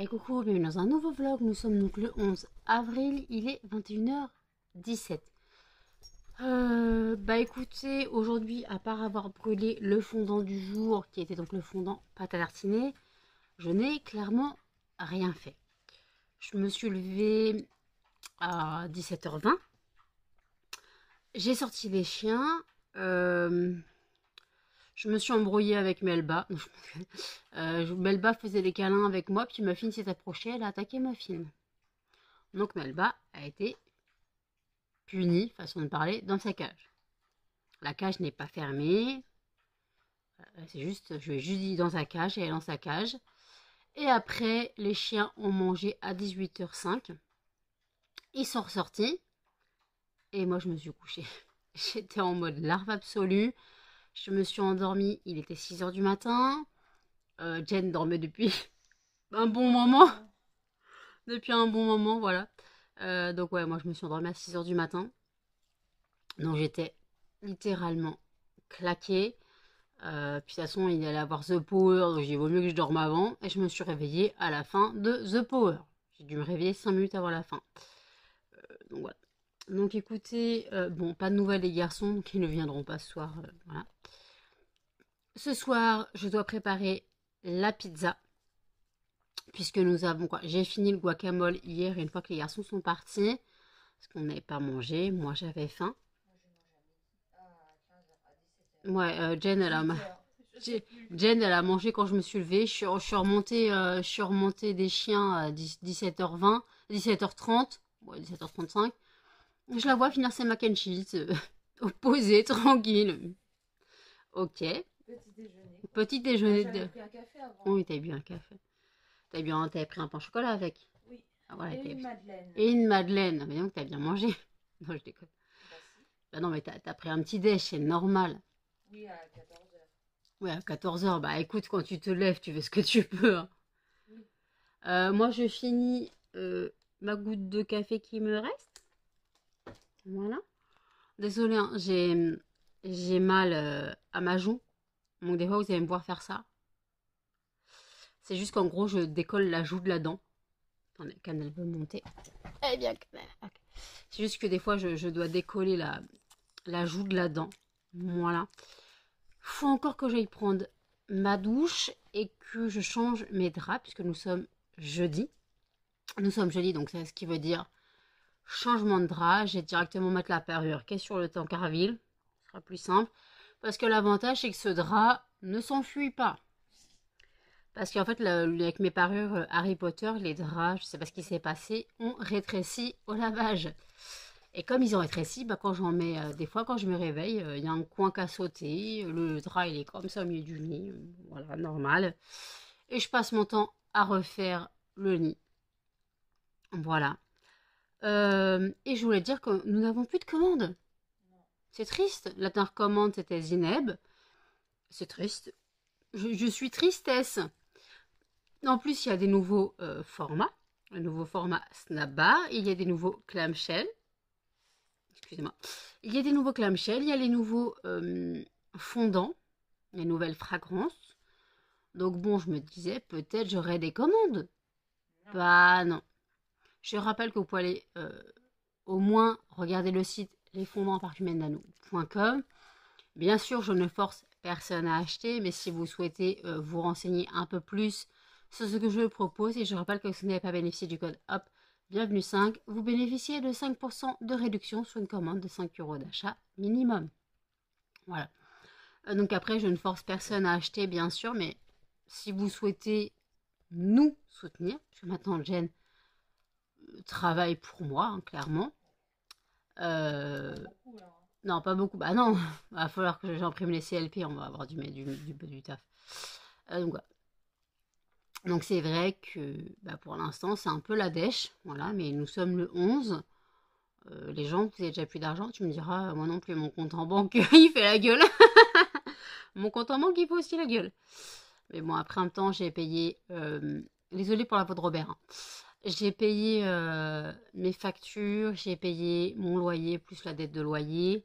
coucou, bienvenue dans un nouveau vlog. Nous sommes donc le 11 avril, il est 21h17. Écoutez, aujourd'hui, à part avoir brûlé le fondant du jour, qui était donc le fondant pâte à tartiner, je n'ai clairement rien fait. Je me suis levée à 17h20. J'ai sorti les chiens. Je me suis embrouillée avec Melba. Melba faisait des câlins avec moi, puis Muffin s'est approchée, elle a attaqué Muffin. Donc Melba a été punie, façon de parler, dans sa cage. La cage n'est pas fermée. C'est juste, je lui ai juste dit dans sa cage, et elle est dans sa cage. Et après, les chiens ont mangé à 18h05. Ils sont ressortis. Et moi, je me suis couchée. J'étais en mode larve absolue. Je me suis endormie, il était 6h du matin. Jen dormait depuis un bon moment. Depuis un bon moment, voilà. Donc ouais, moi je me suis endormie à 6h du matin. Donc j'étais littéralement claquée. Puis de toute façon, il allait avoir The Power, donc j'ai dit vaut mieux que je dorme avant. Et je me suis réveillée à la fin de The Power. J'ai dû me réveiller 5 minutes avant la fin. Donc voilà. Donc écoutez, bon, pas de nouvelles les garçons, donc ils ne viendront pas ce soir. Voilà. Ce soir, je dois préparer la pizza. Puisque nous avons quoi? J'ai fini le guacamole hier, une fois que les garçons sont partis. Parce qu'on n'avait pas mangé. Moi, j'avais faim. Ouais, Jen, elle a mangé quand je me suis levée. Je suis remontée des chiens à 17h20, 17h30, ouais, 17h35. Je la vois finir ses mac and cheese, posée, tranquille. Ok. Petit déjeuner. Petit déjeuner de... J'avais pris un café avant. Oui, t'avais bu un café. T'avais pris un pain au chocolat avec. Oui. Ah, voilà, Et une madeleine. Et une madeleine. Mais donc, t'as bien mangé. Non, je déconne. Bah, si. Bah non, mais t'as pris un petit déj, c'est normal. Oui, à 14h. Ouais, à 14h. Bah écoute, quand tu te lèves, tu fais ce que tu peux. Hein. Oui. Moi, je finis ma goutte de café qui me reste. Voilà. Désolée, hein, j'ai mal à ma joue. Donc des fois, vous allez me voir faire ça. C'est juste qu'en gros, je décolle la joue de la dent. Attendez, Canel veut monter. Eh bien, Canel. Okay. C'est juste que des fois, je dois décoller la joue de la dent. Voilà. Faut encore que j'aille prendre ma douche et que je change mes draps puisque nous sommes jeudi. Nous sommes jeudi, donc c'est ce qui veut dire changement de drap. J'ai directement mettre la parure qui est sur le tankerville. Ce sera plus simple. Parce que l'avantage, c'est que ce drap ne s'enfuit pas. Parce qu'en fait, avec mes parures Harry Potter, les draps, je sais pas ce qui s'est passé, ont rétréci au lavage. Et comme ils ont rétréci, bah, quand j'en mets, des fois quand je me réveille, il y a un coin qu'à sauter, le drap il est comme ça au milieu du lit, voilà, normal. Et je passe mon temps à refaire le lit. Voilà. Et je voulais dire que nous n'avons plus de commandes. C'est triste. La dernière commande c'était Zineb. C'est triste. Je suis tristesse. En plus, il y a des nouveaux formats. Un nouveau format Snapbar. Il y a des nouveaux clamshells. Excusez-moi. Il y a des nouveaux clamshells. Il y a les nouveaux fondants. Les nouvelles fragrances. Donc bon, je me disais, peut-être j'aurais des commandes. Non. Bah non. Je rappelle que vous pouvez aller au moins regarder le site lesfondantparfumennano.com. Bien sûr, je ne force personne à acheter, mais si vous souhaitez vous renseigner un peu plus sur ce que je propose, et je rappelle que si vous n'avez pas bénéficié du code HOP, bienvenue 5, vous bénéficiez de 5% de réduction sur une commande de 5 € d'achat minimum. Voilà. Donc après, je ne force personne à acheter, bien sûr, mais si vous souhaitez nous soutenir, parce que maintenant Jen travaille pour moi, hein, clairement. Beaucoup, là. Non, pas beaucoup. Bah non, il va falloir que j'imprime les CLP, on va avoir du taf. Donc voilà. Donc c'est vrai que bah, pour l'instant c'est un peu la dèche, voilà, mais nous sommes le 11. Les gens, vous avez déjà plus d'argent, tu me diras, moi non plus, mon compte en banque, il fait la gueule. Mon compte en banque, il fait aussi la gueule. Mais bon, après un temps, j'ai payé... Désolée pour la voix de Robert. Hein. J'ai payé mes factures, j'ai payé mon loyer plus la dette de loyer.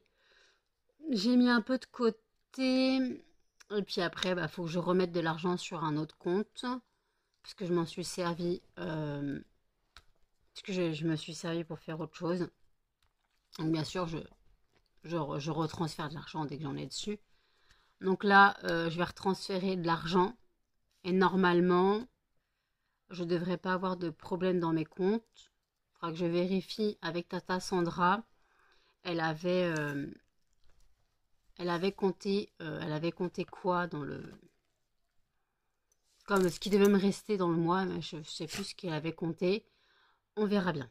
J'ai mis un peu de côté. Et puis après, bah, faut que je remette de l'argent sur un autre compte. parce que je m'en suis servi, parce que je me suis servi pour faire autre chose. Donc bien sûr, je retransfère de l'argent dès que j'en ai dessus. Donc là, je vais retransférer de l'argent. Et normalement, je ne devrais pas avoir de problème dans mes comptes. Il faudra que je vérifie avec Tata Sandra. Elle avait compté quoi dans le... Comme ce qui devait me rester dans le mois, mais je ne sais plus ce qu'elle avait compté. On verra bien.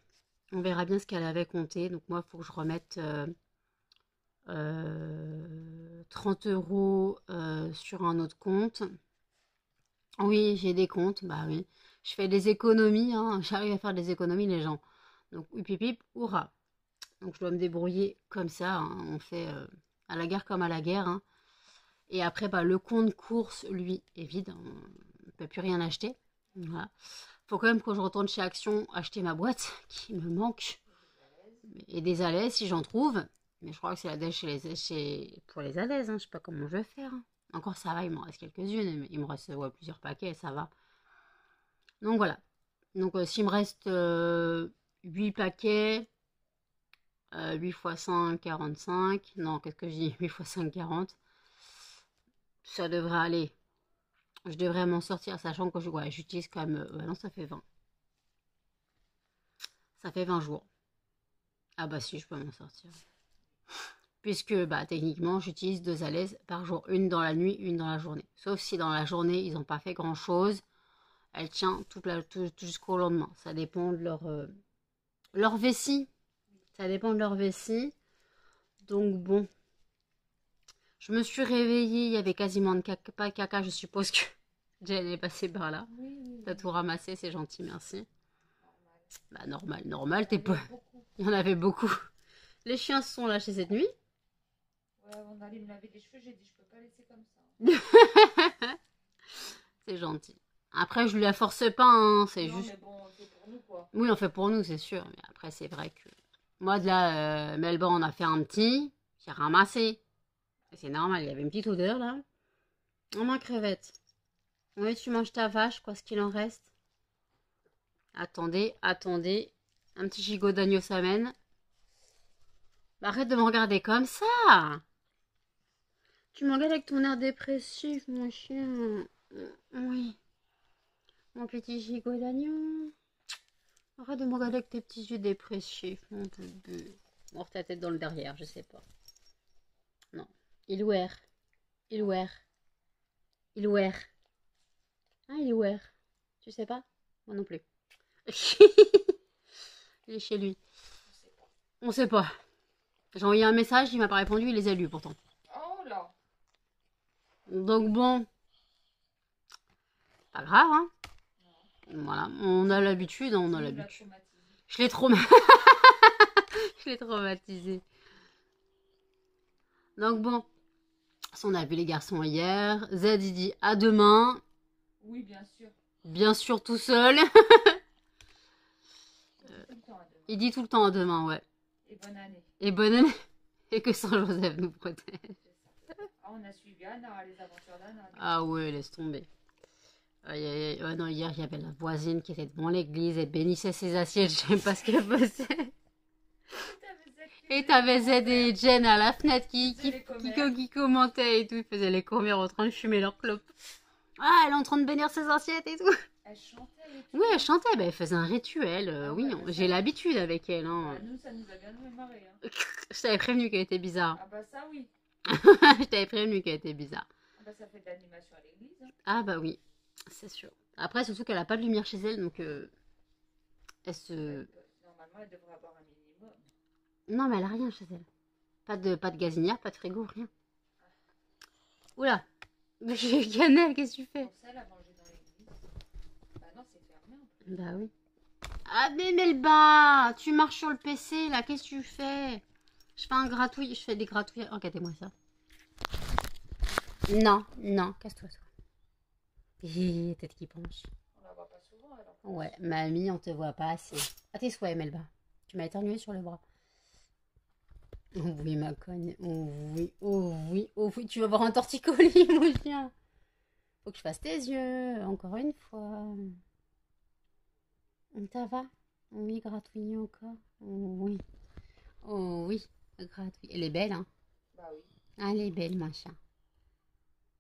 On verra bien ce qu'elle avait compté. Donc moi, il faut que je remette 30 € sur un autre compte. Oui, j'ai des comptes, bah oui. Je fais des économies, hein. J'arrive à faire des économies, les gens. Donc, pip, hurrah. Donc, je dois me débrouiller comme ça, hein. On fait à la guerre comme à la guerre, hein. Et après, bah, le compte course, lui, est vide. On ne peut plus rien acheter. Voilà. Faut quand même que je retourne chez Action acheter ma boîte qui me manque. Et des alaises si j'en trouve. Mais je crois que c'est la dèche pour les alaises, hein. Je sais pas comment je vais faire, hein. Encore ça va, il m'en reste quelques-unes. Mais il me reste plusieurs paquets, ça va. Donc voilà. Donc s'il me reste 8 paquets, 8 x 5, 45. Non, qu'est-ce que je dis? 8 x 5, 40. Ça devrait aller. Je devrais m'en sortir, sachant que j'utilise quand même... non, ça fait 20. Ça fait 20 jours. Ah bah si, je peux m'en sortir. Puisque bah, techniquement, j'utilise 2 alaises par jour. Une dans la nuit, une dans la journée. Sauf si dans la journée, ils n'ont pas fait grand-chose. Elle tient tout jusqu'au lendemain. Ça dépend de leur vessie. Ça dépend de leur vessie. Donc bon. Je me suis réveillée, il y avait quasiment pas de caca. Je suppose que Jen est passée par là. Oui. T'as tout ramassé, c'est gentil, merci. Normal. Bah normal, t'es pas... Il y en avait beaucoup. Les chiens se sont lâchés cette nuit. Ouais, avant d'aller me laver les cheveux, j'ai dit je peux pas laisser comme ça. C'est gentil. Après, je lui la force pas, hein. C'est Non, juste... mais bon, on fait pour nous, quoi. Oui, on fait pour nous, c'est sûr. Mais après, c'est vrai que... Moi, de là, Melba, on a fait un petit. J'ai ramassé. C'est normal, il y avait une petite odeur, là. Oh, ma crevette. Oui, tu manges ta vache, quoi, ce qu'il en reste. Attendez. Un petit gigot d'agneau s'amène. Bah, arrête de me regarder comme ça. Tu me regardes avec ton air dépressif, mon chien. Oui. Mon petit gigot d'agneau. Arrête de me regarder avec tes petits yeux dépressifs, mon bébé. Mors ta tête dans le derrière, je sais pas. Non. Il est Ah, il est where? Tu sais pas? Moi non plus. Il est chez lui. On sait pas. J'ai envoyé un message, il m'a pas répondu, il les a lus pourtant. Oh là. Donc bon. Pas grave, hein. Voilà, on a l'habitude, on a l'habitude. Je l'ai Je l'ai traumatisé. Donc bon. On a vu les garçons hier. Z, il dit à demain. Oui, bien sûr. Bien sûr, tout seul. Il dit tout le temps à demain, ouais. Et bonne année. Et bonne année. Et que Saint-Joseph nous protège. Ah, on a suivi Anna, les aventures d'Anna. Ah ouais, laisse tomber. Oh non, hier, il y avait la voisine qui était devant l'église et bénissait ses assiettes. Je sais pas ce qu'elle faisait. Et t'avais Z et Jen à la fenêtre qui commentaient et tout. Ils faisaient les commères en train de fumer leur clope. Ah, elle est en train de bénir ses assiettes et tout. Elle chantait et tout. Oui, elle chantait. Ben, elle faisait un rituel. Oui, bah, j'ai l'habitude avec elle. Hein. Nous, ça nous a bien marré. Hein. Je t'avais prévenu qu'elle était bizarre. Ah bah ça, oui. Je t'avais prévenu qu'elle était bizarre. Ah bah ça fait de l'animation à l'église. Hein. Ah bah oui, c'est sûr. Après, surtout qu'elle a pas de lumière chez elle, donc elle se... Normalement, elle devrait avoir un minimum. Non, mais elle a rien chez elle. Pas de gazinière, pas de frigo, rien. Oula. Cannelle, qu'est-ce que tu fais? Pour ça, elle a mangé dans l'église. Bah non, c'est fermé en plus. Bah oui. Ah mais Melba, tu marches sur le PC là, qu'est-ce que tu fais? Je fais un gratouille, je fais des gratouilles. Regardez-moi ça. Non, casse-toi toi. Tête qui penche. On la voit pas souvent alors. Ouais, mamie, on te voit pas assez. À tes souhaits, Melba. Tu m'as éternué sur le bras. Oh oui, ma conne. Oh oui. Tu vas avoir un torticolis, mon chien. Faut que je fasse tes yeux, encore une fois. Ça va? Oui, gratouiller encore. Oh, oui. Oh oui, gratouiller. Elle est belle, hein? Bah oui. Ah, elle est belle, ma chat.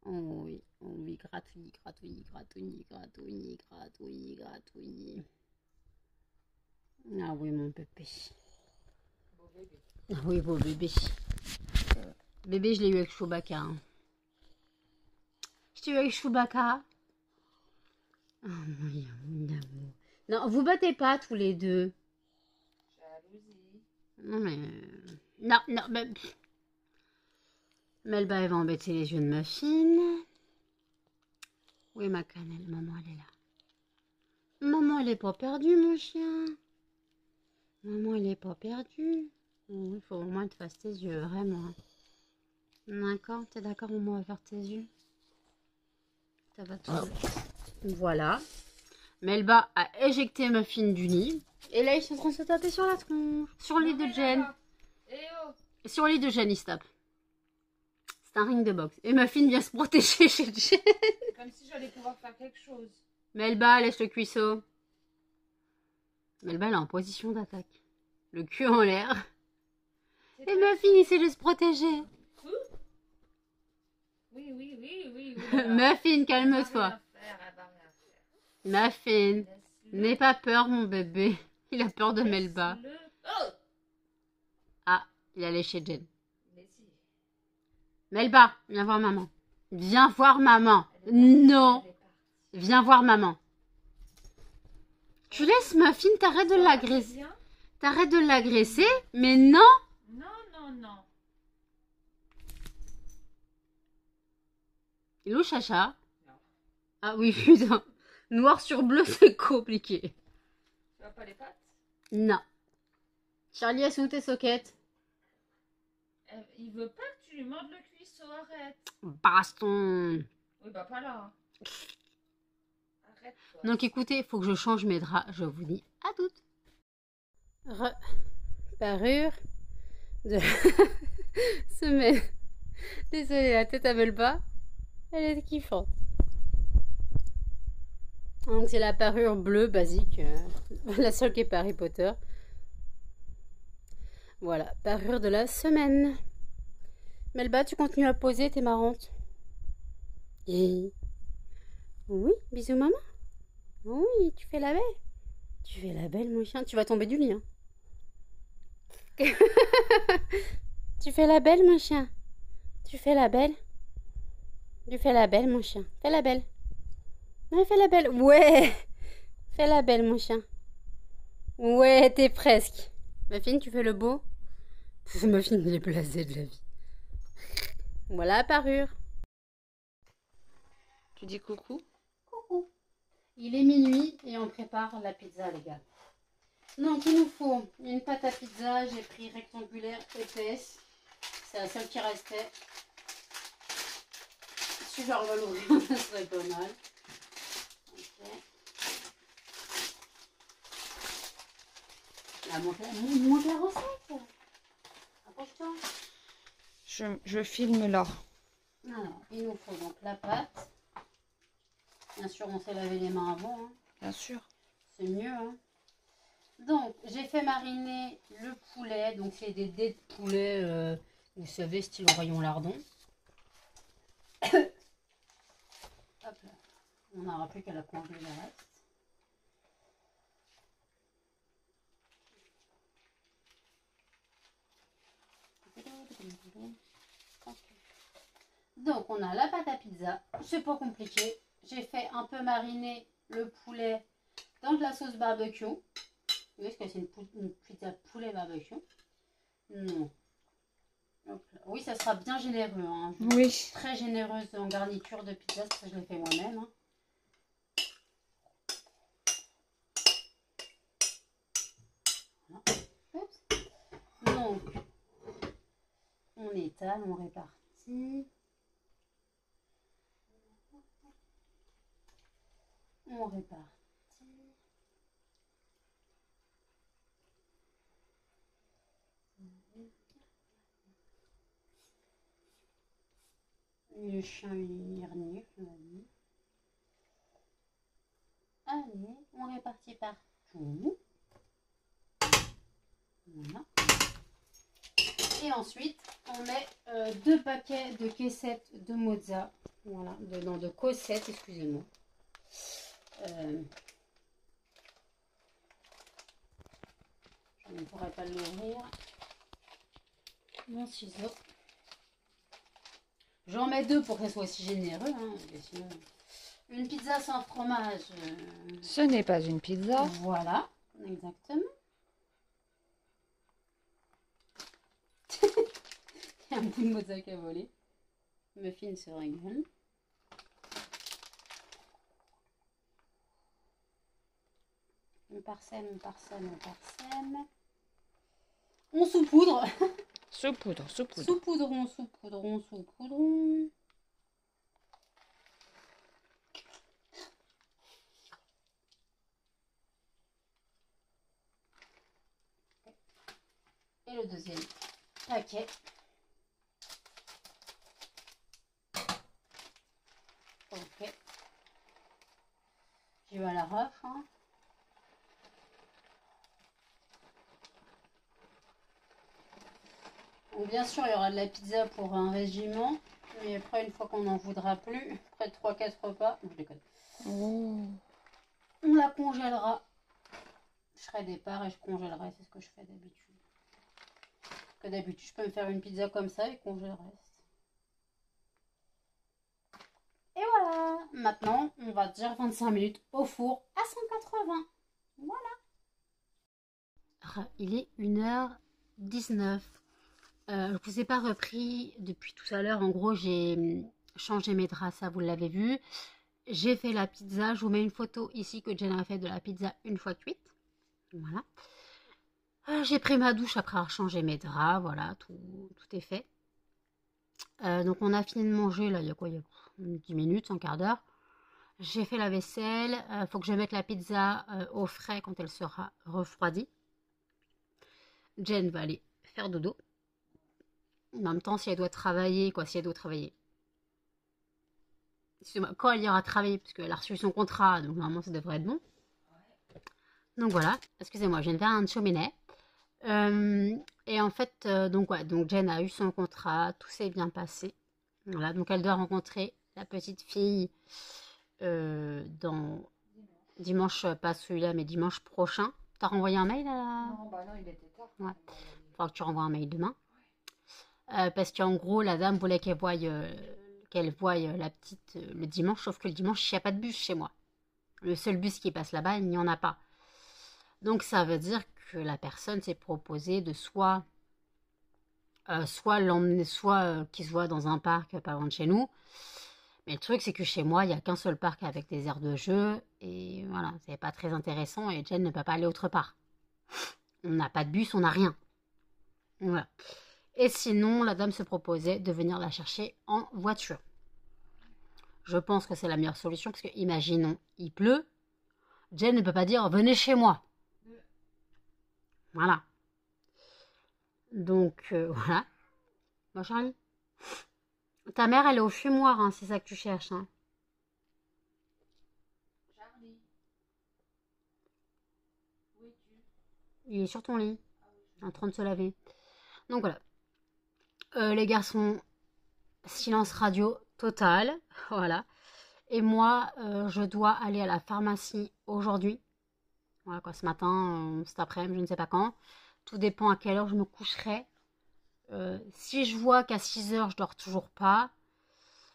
Oh oui, gratouiller, gratouiller, gratouiller, gratouiller, gratouiller, gratouiller. Ah oui, mon bébé. Beau bébé. Ah oui, beau bébé. Bébé, je l'ai eu avec Chewbacca. Hein. Je t'ai eu avec Chewbacca. Oh, oui, mon amour. Non, vous battez pas tous les deux. Jalousie. Non, mais... Non, non, mais... Melba, elle va embêter les yeux de ma fille. Oui, ma cannelle, maman, elle est là. Maman, elle est pas perdue, mon chien. Maman, elle est pas perdue. Il faut au moins que tu fasses tes yeux, vraiment. D'accord? T'es d'accord, maman va faire tes yeux? Ça va tout. Voilà. Melba a éjecté Muffin du lit. Et là, ils sont en train de se taper sur la tronche. Sur le lit de Jen. Eh oh. Sur le lit de Jen, ils se tapent. C'est un ring de boxe. Et Muffin vient se protéger chez Jen. C'est comme si j'allais pouvoir faire quelque chose. Melba, laisse le cuisseau. Melba, elle est en position d'attaque. Le cul en l'air. Et Muffin essaie de se protéger. Oui. Muffin, calme-toi. Muffin, n'aie pas peur, mon bébé. Il a peur de Melba. Oh. Ah, il allait chez Jen. Melba, viens voir maman. Viens voir maman. Non. Viens voir maman. Tu laisses Muffin, t'arrêtes de l'agresser. T'arrêtes de l'agresser, mais non. Non. Il est où Chacha? Ah oui, putain. Noir sur bleu, c'est compliqué. Tu vois pas les pattes? Non. Charlie, elles sont où tes soquettes? Il veut pas que tu lui mordes le cuisseau, arrête. Baston. Oui, bah pas là. Arrête, toi. Donc écoutez, il faut que je change mes draps. Je vous dis à toutes. Parure de semaine. Désolée, la tête à Melba. Elle est kiffante. Donc c'est la parure bleue basique. La seule qui est pas Harry Potter. Voilà, parure de la semaine. Melba, tu continues à poser, t'es marrante. Et... Oui, bisous maman. Oui, tu fais la belle. Tu fais la belle, mon chien. Tu vas tomber du lit. Hein. Tu fais la belle, mon chien. Tu fais la belle. Tu fais la belle, mon chien. Fais la belle. Ouais, fais la belle. Ouais. Fais la belle, mon chien. Ouais, t'es presque. Muffin, tu fais le beau. Muffin, il est blasé de la vie. Voilà la parure. Tu dis coucou? Coucou. Il est minuit et on prépare la pizza, les gars. Donc, il nous faut une pâte à pizza. J'ai pris rectangulaire épaisse. C'est la seule qui restait. Si je la revaloriser, ça serait pas mal. Ok. Là, monte la recette. Approche-toi. Je filme là. Alors, il nous faut donc la pâte. Bien sûr, on s'est lavé les mains avant. Hein. Bien sûr. C'est mieux. Hein. Donc, j'ai fait mariner le poulet. Donc, c'est des dés de poulet, vous savez, style rayon lardon. Hop là. On n'aura plus qu'à la congeler le reste. Donc, on a la pâte à pizza. C'est pas compliqué. J'ai fait un peu mariner le poulet dans de la sauce barbecue. Vous voyez ce que c'est une pizza poulet barbecue? Non. Oui, ça sera bien généreux. Hein. Oui. Très généreuse en garniture de pizza, parce que je l'ai fait moi-même. Hein. Voilà. Donc, on étale, on répartit. On répartit. Le chien il renifle, on va dire. Allez, on répartit partout. Voilà. Et ensuite, on met 2 paquets de caissettes de mozza. Voilà, de cossettes, excusez-moi. Je ne pourrais pas l'ouvrir. Mon ciseau. J'en mets 2 pour que ça soit aussi généreux. Hein, sinon, une pizza sans fromage. Ce n'est pas une pizza. Voilà, exactement. Il y a un bout de mozza qui a volé. Muffin se régale. On parsème, on parsème, on parsème. On saupoudre. Saupoudre, saupoudre. Saupoudrons, saupoudrons, saupoudrons. Et le deuxième paquet. Ok. J'y vais à la ref. Hein. Donc, bien sûr, il y aura de la pizza pour un régiment. Mais après, une fois qu'on n'en voudra plus, après 3-4 repas, je déconne. Oh. On la congélera. Je ferai des parts et je congélerai. C'est ce que je fais d'habitude. Que d'habitude, je peux me faire une pizza comme ça et congeler le reste. Et voilà. Maintenant, on va dire 25 minutes au four à 180. Voilà. Il est 1h19. Je ne vous ai pas repris depuis tout à l'heure. En gros, j'ai changé mes draps, ça vous l'avez vu. J'ai fait la pizza. Je vous mets une photo ici que Jen a fait de la pizza une fois cuite. Voilà. J'ai pris ma douche après avoir changé mes draps. Voilà, tout est fait. Donc on a fini de manger, là, il y a quoi, il y a 10 minutes, un quart d'heure. J'ai fait la vaisselle. Faut que je mette la pizza au frais quand elle sera refroidie. Jen va aller faire dodo. En même temps, si elle doit travailler, quand elle ira travailler, parce qu'elle a reçu son contrat, donc normalement ça devrait être bon. Donc voilà, excusez-moi, je viens de faire un cheminée. Et en fait, donc Jen a eu son contrat, tout s'est bien passé. Voilà, donc elle doit rencontrer la petite fille dans dimanche, pas celui-là, mais dimanche prochain. T'as renvoyé un mail Non, bah non, il était tard. Ouais. Faudra que tu renvoies un mail demain. Parce qu'en gros, la dame voulait qu'elle voie la petite le dimanche, sauf que le dimanche, il n'y a pas de bus chez moi. Le seul bus qui passe là-bas, il n'y en a pas. Donc ça veut dire que la personne s'est proposée de soit l'emmener, soit qu'il se voit dans un parc pas loin de chez nous. Mais le truc, c'est que chez moi, il n'y a qu'un seul parc avec des aires de jeu. Et voilà, c'est pas très intéressant et Jen ne peut pas aller autre part. On n'a pas de bus, on n'a rien. Voilà. Et sinon, la dame se proposait de venir la chercher en voiture. Je pense que c'est la meilleure solution parce que, imaginons, il pleut. Jen ne peut pas dire « venez chez moi ». Voilà. Donc, voilà. Bon, Charlie, ta mère, elle est au fumoir, hein, c'est ça que tu cherches. Hein. Charlie. Où es-tu? Il est sur ton lit, en train de se laver. Donc voilà. Les garçons, silence radio total. Voilà. Et moi, je dois aller à la pharmacie aujourd'hui. Voilà quoi, ce matin, cet après-midi, je ne sais pas quand. Tout dépend à quelle heure je me coucherai. Si je vois qu'à 6h, je dors toujours pas,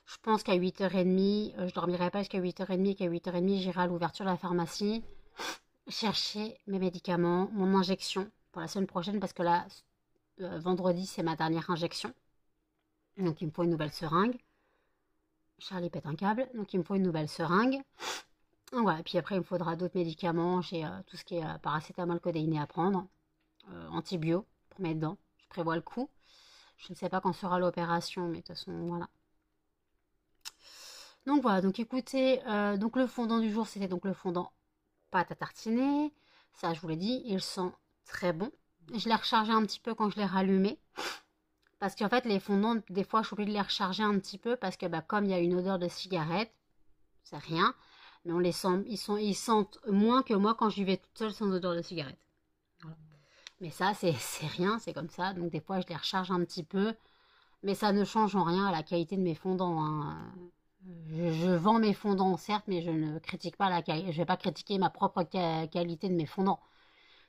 je pense qu'à 8h30, je dormirai pas jusqu'à 8h30 et qu'à 8h30, j'irai à l'ouverture de la pharmacie chercher mes médicaments, mon injection pour la semaine prochaine parce que là, vendredi, c'est ma dernière injection. Donc, il me faut une nouvelle seringue. Charlie pète un câble. Donc, il me faut une nouvelle seringue. Voilà. Puis après, il me faudra d'autres médicaments. J'ai tout ce qui est paracétamol, codéiné à prendre. Antibio pour mes dents. Je prévois le coup. Je ne sais pas quand sera l'opération, mais de toute façon, voilà. Donc, voilà. Donc, écoutez, donc le fondant du jour, c'était donc le fondant pâte à tartiner. Ça, je vous l'ai dit, il sent très bon. Je l'ai rechargé un petit peu quand je l'ai rallumé. Parce qu'en fait, les fondants, des fois, je suis obligée de les recharger un petit peu parce que comme il y a une odeur de cigarette, c'est rien. Mais on les sent, ils sentent moins que moi quand je vivais toute seule sans odeur de cigarette. Voilà. Mais ça, c'est rien, c'est comme ça. Donc des fois, je les recharge un petit peu. Mais ça ne change en rien à la qualité de mes fondants, hein. Je vends mes fondants, certes, mais je ne critique pas la qualité. Je vais pas critiquer ma propre qualité de mes fondants.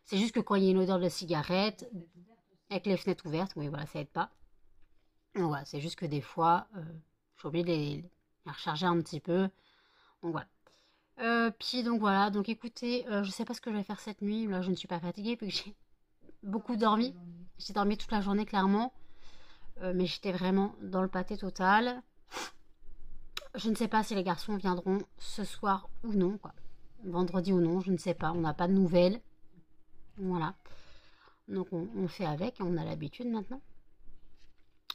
C'est juste que quand il y a une odeur de cigarette, avec les fenêtres ouvertes, oui, voilà, ça aide pas. Donc voilà, c'est juste que des fois, je suis obligée de les recharger un petit peu. Donc voilà. Puis donc voilà, donc écoutez, je sais pas ce que je vais faire cette nuit. Là, je ne suis pas fatiguée vu que j'ai beaucoup dormi. J'ai dormi toute la journée, clairement. Mais j'étais vraiment dans le pâté total. Je ne sais pas si les garçons viendront ce soir ou non, quoi. Vendredi ou non, je ne sais pas. On n'a pas de nouvelles. Voilà. Donc on fait avec, on a l'habitude maintenant.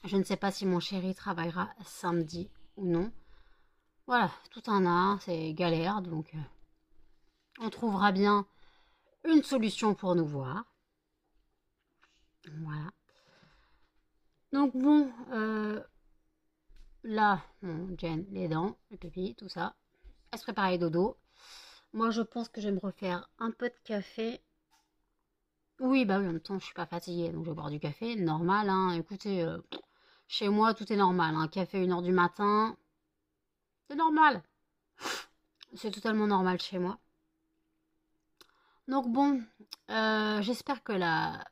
Je ne sais pas si mon chéri travaillera samedi ou non. Voilà, tout un art, c'est galère, donc on trouvera bien une solution pour nous voir. Voilà. Donc bon, là, bon, Jen, les dents, le pipi, tout ça. Elle se prépare les dodo. Moi, je pense que je vais me refaire un peu de café. Oui, bah oui, en même temps, je suis pas fatiguée, donc je vais boire du café, normal, hein. Écoutez, chez moi, tout est normal, hein. Café 1h du matin, c'est normal. C'est totalement normal chez moi. Donc bon, j'espère que la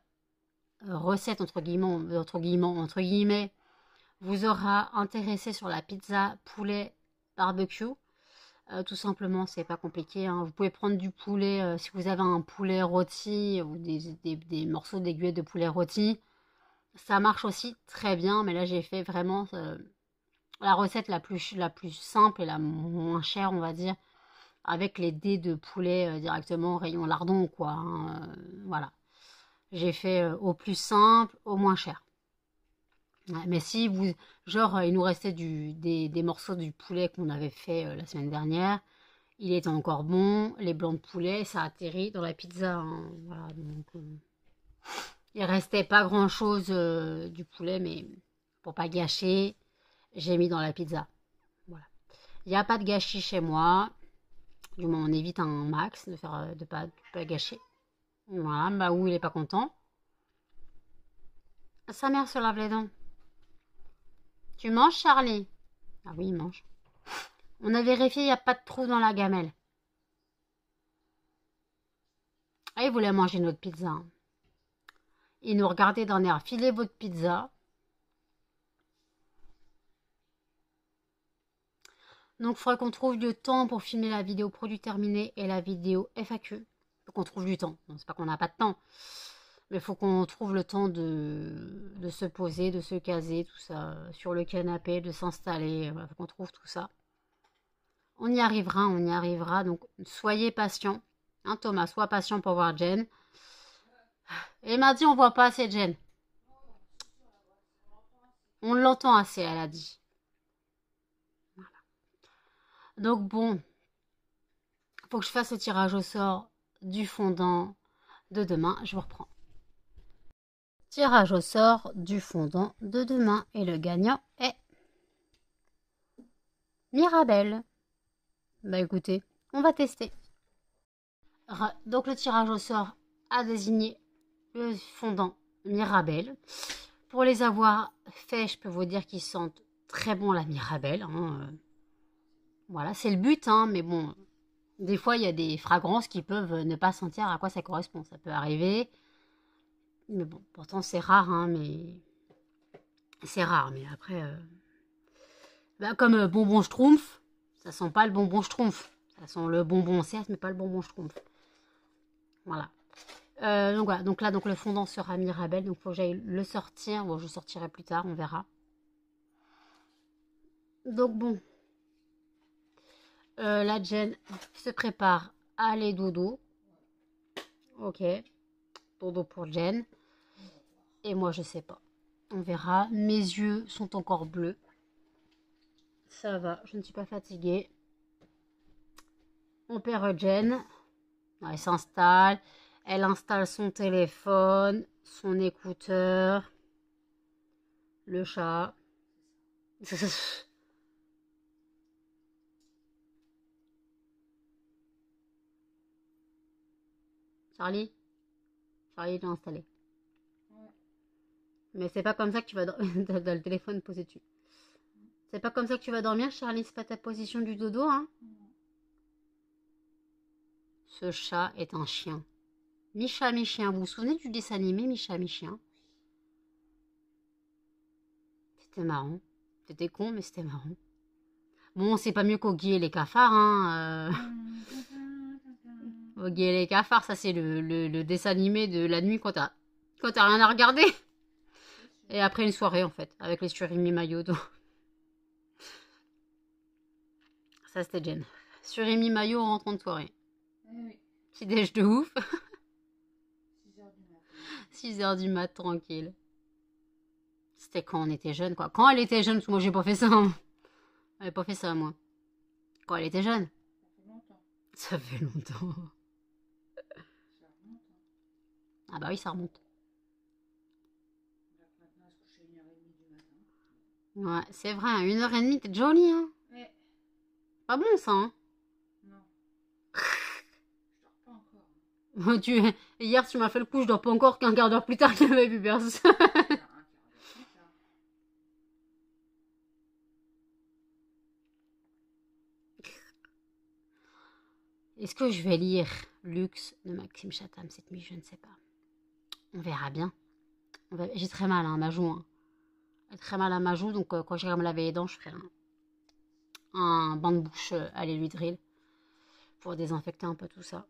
recette, entre guillemets, vous aura intéressé sur la pizza poulet barbecue. Tout simplement, c'est pas compliqué, hein. Vous pouvez prendre du poulet, si vous avez un poulet rôti ou des morceaux d'aiguillettes de poulet rôti. Ça marche aussi très bien, mais là j'ai fait vraiment la recette la plus simple et la moins chère, on va dire, avec les dés de poulet directement au rayon lardon, quoi, hein. Voilà. J'ai fait au plus simple, au moins cher. Ouais, mais si vous, genre, il nous restait des morceaux du poulet qu'on avait fait la semaine dernière. Il était encore bon. Les blancs de poulet, ça atterrit dans la pizza, hein. Voilà, donc, il restait pas grand chose du poulet, mais pour pas gâcher, j'ai mis dans la pizza. Voilà. Il n'y a pas de gâchis chez moi. Du moins, on évite un max de faire de pas gâcher. Voilà, bah où il est pas content. Sa mère se lave les dents. Tu manges, Charlie? Ah oui, il mange. On a vérifié, il n'y a pas de trou dans la gamelle. Ah, il voulait manger notre pizza, hein. Il nous regardait d'un air, filez votre pizza. Donc, il faudrait qu'on trouve du temps pour filmer la vidéo produit terminé et la vidéo FAQ. Il faut qu'on trouve du temps. Non, c'est pas qu'on n'a pas de temps. Mais il faut qu'on trouve le temps de se poser, de se caser, tout ça, sur le canapé, de s'installer. Il faut qu'on trouve tout ça. On y arrivera, on y arrivera. Donc, soyez patient. Hein, Thomas, sois patient pour voir Jen. Et il m'a dit, on voit pas assez Jen. On l'entend assez, elle a dit. Voilà. Donc bon, faut que je fasse le tirage au sort du fondant de demain. Je vous reprends. Tirage au sort du fondant de demain. Et le gagnant est Mirabelle. Bah écoutez, on va tester. Donc le tirage au sort a désigné le fondant Mirabelle. Pour les avoir faits, je peux vous dire qu'ils sentent très bon la Mirabelle, hein. Voilà, c'est le but, hein, mais bon, des fois il y a des fragrances qui peuvent ne pas sentir à quoi ça correspond. Ça peut arriver. Mais bon, pourtant c'est rare, hein, mais c'est rare. Mais après, bah, comme bonbon schtroumpf, ça sent pas le bonbon schtroumpf. Ça sent le bonbon certes, mais pas le bonbon schtroumpf. Voilà. Donc voilà, donc là, donc le fondant sera Mirabelle, donc il faut que j'aille le sortir. Bon, je le sortirai plus tard, on verra. Donc bon, la Jen se prépare à aller dodo. Ok, dodo pour Jen. Et moi, je sais pas. On verra. Mes yeux sont encore bleus. Ça va, je ne suis pas fatiguée. On perd Jen. Elle s'installe. Elle installe son téléphone, son écouteur, le chat. Charlie, Charlie, il est installé. Ouais. Mais c'est pas comme ça que tu vas dormir. T'as le téléphone posé dessus. C'est pas comme ça que tu vas dormir, Charlie. C'est pas ta position du dodo, hein. Ce chat est un chien. Micha, mi-chien. Vous vous souvenez du dessin animé Micha, mi-chien? C'était marrant. C'était con, mais c'était marrant. Bon, c'est pas mieux qu'Oggy et les cafards, hein. Oggy et les cafards, ça c'est le dessin animé de la nuit quand t'as rien à regarder. Et après une soirée, en fait, avec les surimi maillot. Ça, c'était Jen. Surimi maillot en rentrant de soirée. Oui. Petit déj de ouf. 6 heures du matin. 6 heures du mat, tranquille. C'était quand on était jeune, quoi. Quand elle était jeune, parce que moi, j'ai pas fait ça. Hein. Elle n'a pas fait ça, moi. Quand elle était jeune. Ça fait longtemps. Ça fait longtemps. Ça remonte. Ah bah oui, ça remonte. Maintenant, elle se couche à 1h30 du matin. Ouais, c'est vrai, 1h30, t'es jolie, hein. Ouais. Pas bon, ça, hein. Non. Je dors pas encore. Hier, tu m'as fait le coup, je dors pas encore qu'un quart d'heure plus tard, il n'y avait plus personne. Un quart d'heure plus tard. Est-ce que je vais lire Luxe de Maxime Chatham cette nuit? Je ne sais pas. On verra bien. J'ai très mal à ma joue. Hein. J'ai très mal à ma joue, donc quand j'irai me laver les dents, je ferai un bain de bouche à l'huile drill pour désinfecter un peu tout ça.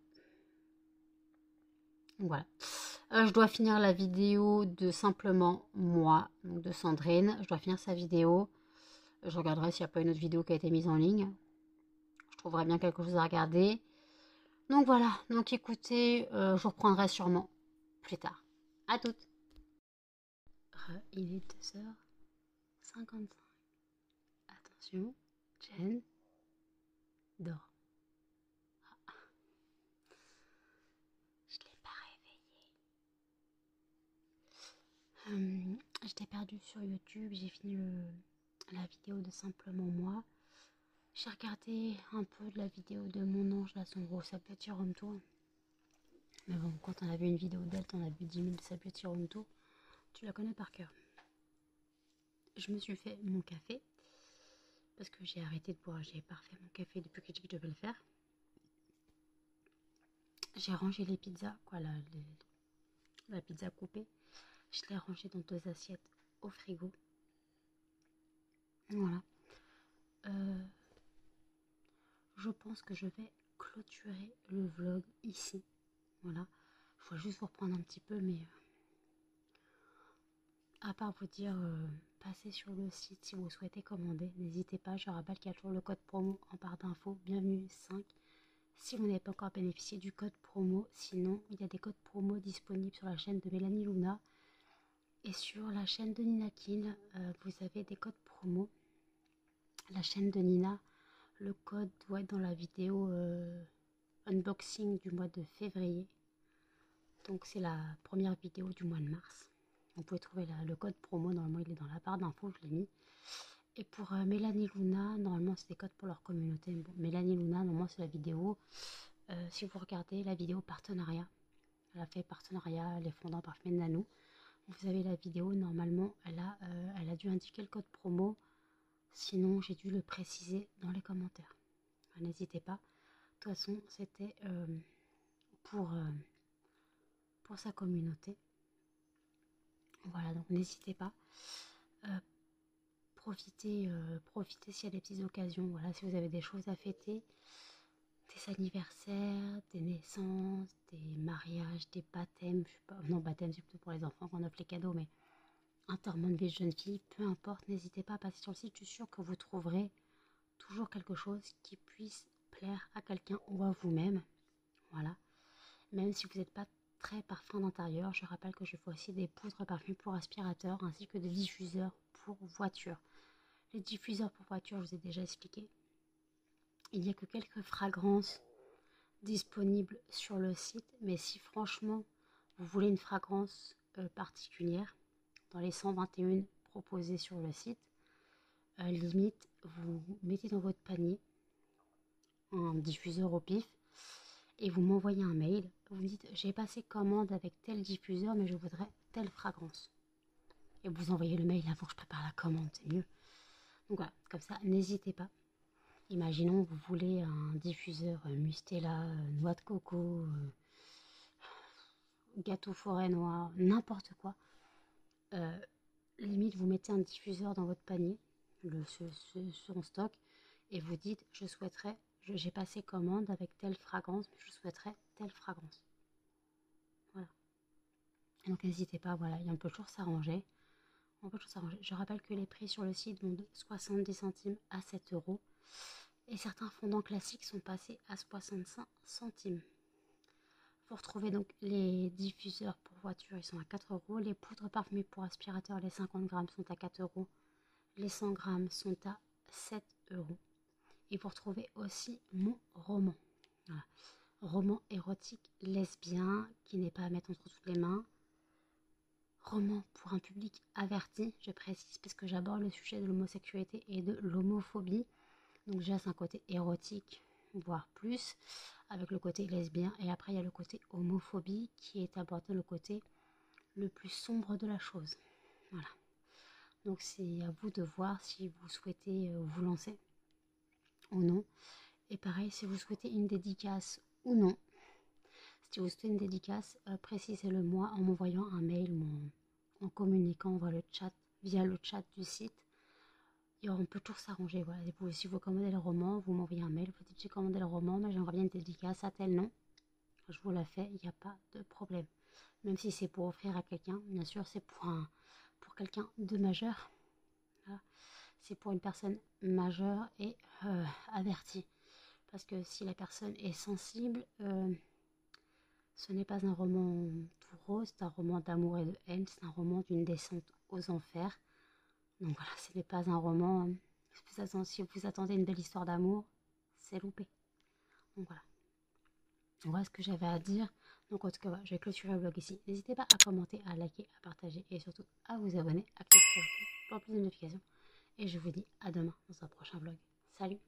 Voilà. Je dois finir la vidéo de simplement moi, donc de Sandrine. Je dois finir sa vidéo. Je regarderai s'il n'y a pas une autre vidéo qui a été mise en ligne. Je trouverai bien quelque chose à regarder. Donc voilà, donc écoutez, je reprendrai sûrement plus tard. À toutes. Il est 2h55. Attention, Jen dort. Ah. Je ne l'ai pas réveillée. Je t'ai perdu sur YouTube, j'ai fini la vidéo de simplement moi. J'ai regardé un peu de la vidéo de mon ange, là, son gros sa petit room tour. Mais bon, quand on a vu une vidéo d'elle, on a vu 10 000 de sa petit room tour. Tu la connais par cœur. Je me suis fait mon café. Parce que j'ai arrêté de boire, j'ai pas refait mon café depuis que j'ai dit que je devais le faire. J'ai rangé les pizzas, quoi, la pizza coupée. Je l'ai rangée dans 2 assiettes au frigo. Voilà. Je pense que je vais clôturer le vlog ici. Voilà. Je vais juste vous reprendre un petit peu, mais à part vous dire, passez sur le site si vous souhaitez commander. N'hésitez pas, je rappelle qu'il y a toujours le code promo en barre d'infos. Bienvenue 5. Si vous n'avez pas encore bénéficié du code promo, sinon il y a des codes promo disponibles sur la chaîne de Mélanie Luna et sur la chaîne de Nina Kin, vous avez des codes promo. La chaîne de Nina, le code doit être dans la vidéo unboxing du mois de février. Donc c'est la première vidéo du mois de mars. Vous pouvez trouver le code promo, normalement il est dans la barre d'infos, je l'ai mis. Et pour Mélanie Luna, normalement c'est des codes pour leur communauté. Bon, Mélanie Luna, normalement c'est la vidéo. Si vous regardez la vidéo partenariat, elle a fait partenariat, les fondants parfumés de Nanou. Vous avez la vidéo, normalement elle a dû indiquer le code promo. Sinon j'ai dû le préciser dans les commentaires. N'hésitez pas. De toute façon c'était pour sa communauté. Voilà, donc n'hésitez pas. Profitez s'il y a des petites occasions. Voilà, si vous avez des choses à fêter, des anniversaires, des naissances, des mariages, des baptêmes. Je sais pas, non, baptême c'est plutôt pour les enfants qu'on offre les cadeaux, mais enterrement de vie de jeune fille, peu importe, n'hésitez pas à passer sur le site. Je suis sûre que vous trouverez toujours quelque chose qui puisse plaire à quelqu'un ou à vous-même. Voilà. Même si vous n'êtes pas très parfum d'intérieur, je rappelle que je fais aussi des poudres parfum pour aspirateur ainsi que des diffuseurs pour voiture. Les diffuseurs pour voiture, je vous ai déjà expliqué. Il n'y a que quelques fragrances disponibles sur le site, mais si franchement vous voulez une fragrance particulière, dans les 121 proposées sur le site, limite vous mettez dans votre panier un diffuseur au pif et vous m'envoyez un mail. Vous me dites, j'ai passé commande avec tel diffuseur, mais je voudrais telle fragrance. Et vous envoyez le mail avant que je prépare la commande, c'est mieux. Donc voilà, comme ça, n'hésitez pas. Imaginons, vous voulez un diffuseur Mustela, noix de coco, gâteau forêt noire, n'importe quoi. Limite, vous mettez un diffuseur dans votre panier, en stock, et vous dites, j'ai passé commande avec telle fragrance, mais je souhaiterais telle fragrance. Voilà. Donc n'hésitez pas, voilà, on peut toujours s'arranger. Je rappelle que les prix sur le site vont de 70 centimes à 7 euros. Et certains fondants classiques sont passés à 65 centimes. Vous retrouvez donc les diffuseurs pour voiture, ils sont à 4 euros. Les poudres parfumées pour aspirateur, les 50 grammes sont à 4 euros. Les 100 grammes sont à 7 euros. Et vous retrouvez aussi mon roman. Voilà. Roman érotique lesbien qui n'est pas à mettre entre toutes les mains. Roman pour un public averti, je précise, parce que j'aborde le sujet de l'homosexualité et de l'homophobie. Donc déjà c'est un côté érotique, voire plus, avec le côté lesbien. Et après il y a le côté homophobie qui est abordé le côté le plus sombre de la chose. Voilà. Donc c'est à vous de voir si vous souhaitez vous lancer ou non. Et pareil, si vous souhaitez une dédicace ou non. Si vous souhaitez une dédicace, précisez-le moi en m'envoyant un mail ou en communiquant via le chat du site. Et on peut toujours s'arranger. Voilà. Si vous commandez le roman, vous m'envoyez un mail, vous dites j'ai commandé le roman, mais j'aimerais bien une dédicace à tel nom. Je vous la fais, il n'y a pas de problème. Même si c'est pour offrir à quelqu'un, bien sûr, c'est pour quelqu'un de majeur. Voilà. C'est pour une personne majeure et avertie. Parce que si la personne est sensible, ce n'est pas un roman tout rose, c'est un roman d'amour et de haine, c'est un roman d'une descente aux enfers. Donc voilà, ce n'est pas un roman. Si vous attendez une belle histoire d'amour, c'est loupé. Donc voilà. Voilà ce que j'avais à dire. Donc en tout cas, voilà, je vais clôturer le vlog ici. N'hésitez pas à commenter, à liker, à partager et surtout à vous abonner, à cliquer sur le pour plus de notifications. Et je vous dis à demain dans un prochain vlog. Salut!